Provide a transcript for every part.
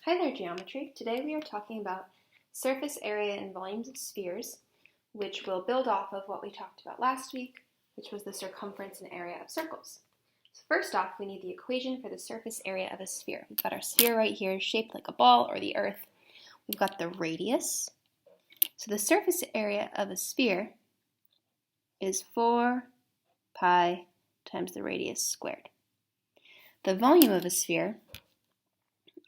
Hi there, geometry. Today we are talking about surface area and volumes of spheres, which will build off of what we talked about last week, which was the circumference and area of circles. So first off, we need the equation for the surface area of a sphere. We've got our sphere right here, shaped like a ball or the earth. We've got the radius. So the surface area of a sphere is 4 pi times the radius squared. The volume of a sphere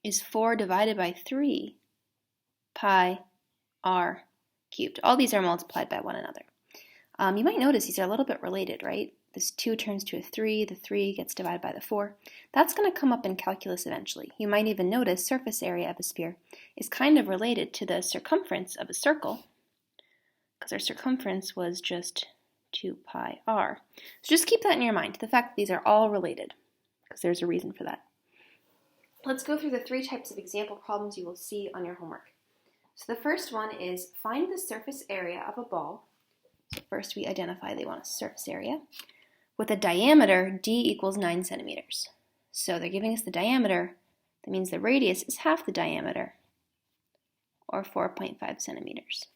is 4 divided by 3 pi r cubed. All these are multiplied by one another. You might notice these are a little bit related, right? This 2 turns to a 3, the 3 gets divided by the 4. That's going to come up in calculus eventually. You might even notice surface area of a sphere is kind of related to the circumference of a circle, because our circumference was just 2 pi r. So just keep that in your mind, the fact that these are all related, because there's a reason for that. Let's go through the 3 types of example problems you will see on your homework. So the first one is find the surface area of a ball. So first we identify they want a surface area with a diameter d equals 9 centimeters. So they're giving us the diameter. That means the radius is half the diameter, or 4.5 centimeters.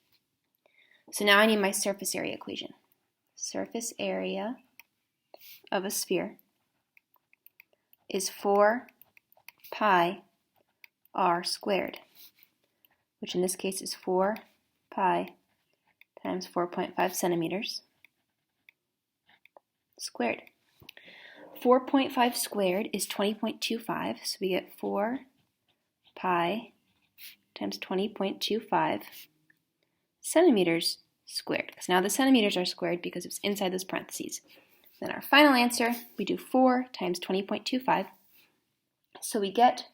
So now I need my surface area equation. Surface area of a sphere is 4 pi r squared, which in this case is 4 pi times 4.5 centimeters squared. 4.5 squared is 20.25, so we get 4 pi times 20.25 centimeters squared, because now the centimeters are squared because it's inside those parentheses. Then our final answer, we do 4 times 20.25, so we get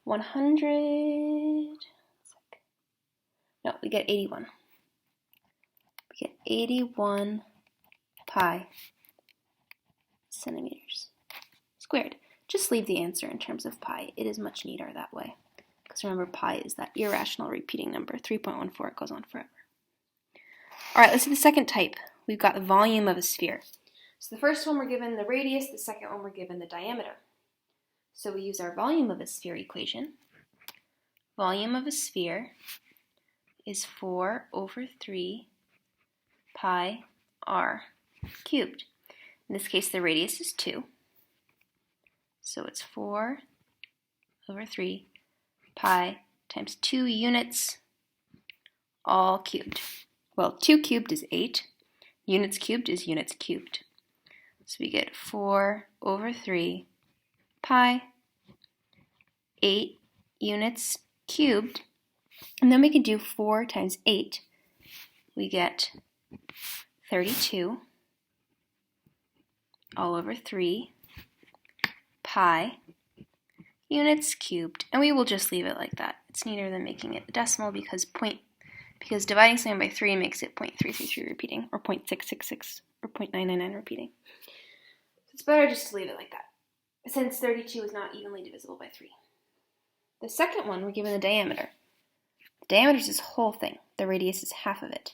81. We get 81 pi centimeters squared. Just leave the answer in terms of pi. It is much neater that way, because remember, pi is that irrational repeating number, 3.14, it goes on forever. All right, let's see the second type. We've got the volume of a sphere. So the first one we're given the radius, the second one we're given the diameter. So we use our volume of a sphere equation. Volume of a sphere is 4 over 3 pi r cubed. In this case, the radius is 2. So it's 4 over 3 pi times 2 units, all cubed. Well, 2 cubed is 8. Units cubed is units cubed. So we get 4 over 3 pi, 8 units cubed, and then we can do 4 times 8. We get 32 all over 3 pi units cubed, and we will just leave it like that. It's neater than making it a decimal because dividing something by 3 makes it 0.333 repeating, or 0.666, or 0.999 repeating. So it's better just to leave it like that, since 32 is not evenly divisible by 3. The second one, we're given the diameter. The diameter is this whole thing. The radius is half of it.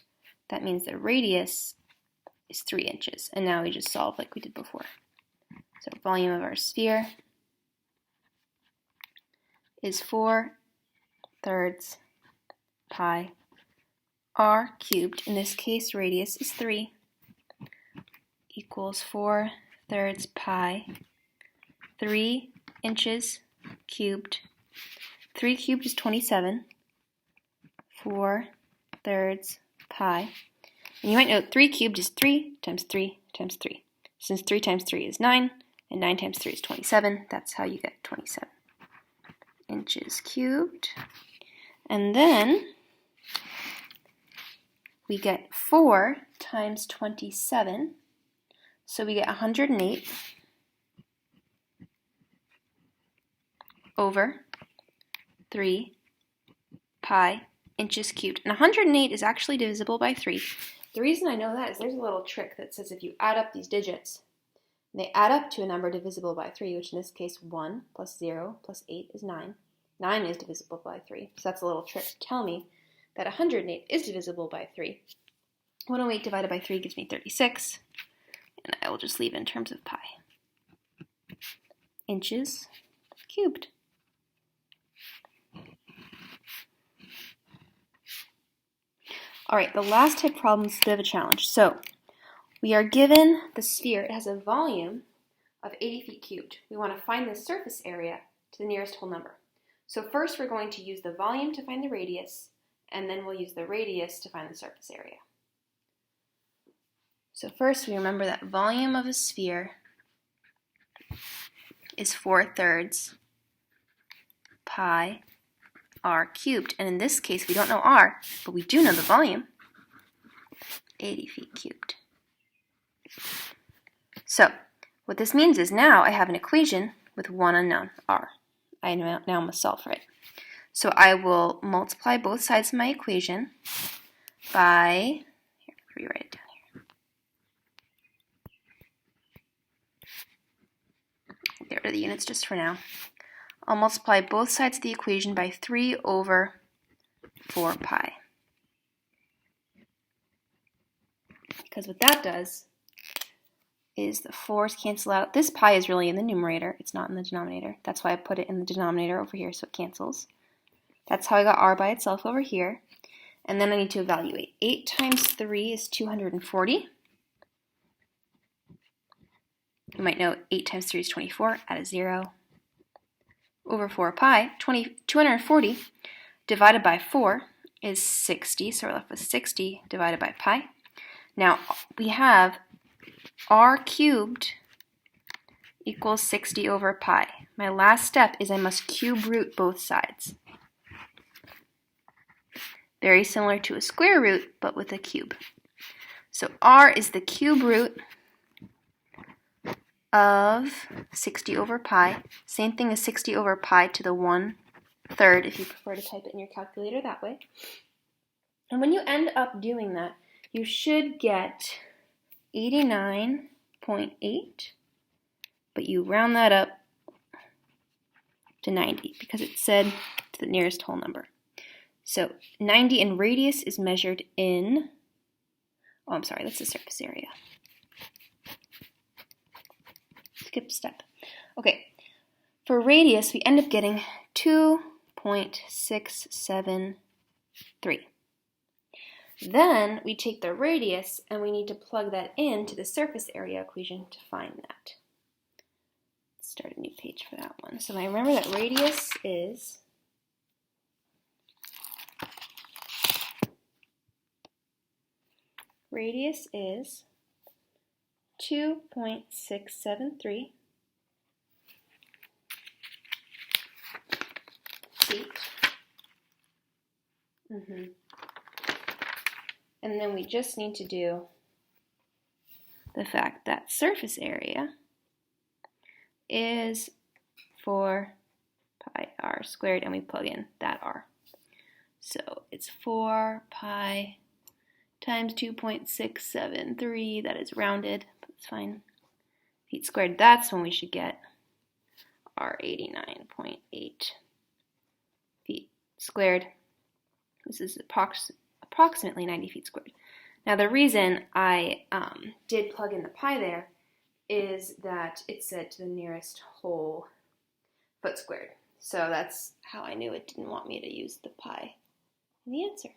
That means the radius is 3 inches. And now we just solve like we did before. So volume of our sphere is 4/3 pi r cubed. In this case, radius is 3, equals 4/3 pi, 3 inches cubed. 3 cubed is 27, 4/3 pi. And you might note 3 cubed is 3 times 3 times 3. Since 3 times 3 is 9, and 9 times 3 is 27, that's how you get 27 inches cubed. And then we get 4 times 27, so we get 108 over 3 pi inches cubed. And 108 is actually divisible by 3. The reason I know that is there's a little trick that says if you add up these digits, they add up to a number divisible by 3, which in this case 1 plus 0 plus 8 is 9. 9 is divisible by 3. So that's a little trick to tell me that 108 is divisible by 3. 108 divided by 3 gives me 36. And I will just leave it in terms of pi. Inches cubed. All right, the last type problem is a bit of a challenge. So we are given the sphere. It has a volume of 80 feet cubed. We want to find the surface area to the nearest whole number. So first we're going to use the volume to find the radius, and then we'll use the radius to find the surface area. So first we remember that volume of a sphere is 4/3 pi r cubed. And in this case we don't know r, but we do know the volume, 80 feet cubed. So what this means is now I have an equation with one unknown, r. I now must solve for it. So I will multiply both sides of my equation by, here, rewrite it down here. Get rid of the units just for now. I'll multiply both sides of the equation by 3/4 pi. Because what that does is the 4's cancel out. This pi is really in the numerator. It's not in the denominator. That's why I put it in the denominator over here so it cancels. That's how I got r by itself over here. And then I need to evaluate. 8 times 3 is 240. You might know 8 times 3 is 24. Add a 0. Over 4 pi. 240 divided by 4 is 60. So we're left with 60 divided by pi. Now we have r cubed equals 60 over pi. My last step is I must cube root both sides. Very similar to a square root, but with a cube. So r is the cube root of 60 over pi. Same thing as 60 over pi to the 1/3 if you prefer to type it in your calculator that way. And when you end up doing that, you should get 89.8, but you round that up to 90 because it said to the nearest whole number. So 90 in radius is measured in, oh, I'm sorry, that's the surface area. Skip a step. Okay, for radius, we end up getting 2.673. Then we take the radius and we need to plug that into the surface area equation to find that. Let's start a new page for that one. So I remember that radius is Radius is 2.673 feet. And then we just need to do the fact that surface area is 4 pi r squared, and we plug in that r. So it's 4 pi times 2.673, that is rounded, but it's fine, feet squared. That's when we should get our 89.8 feet squared. This is approximately 90 feet squared. Now the reason I did plug in the pi there is that it said to the nearest whole foot squared. So that's how I knew it didn't want me to use the pi in the answer.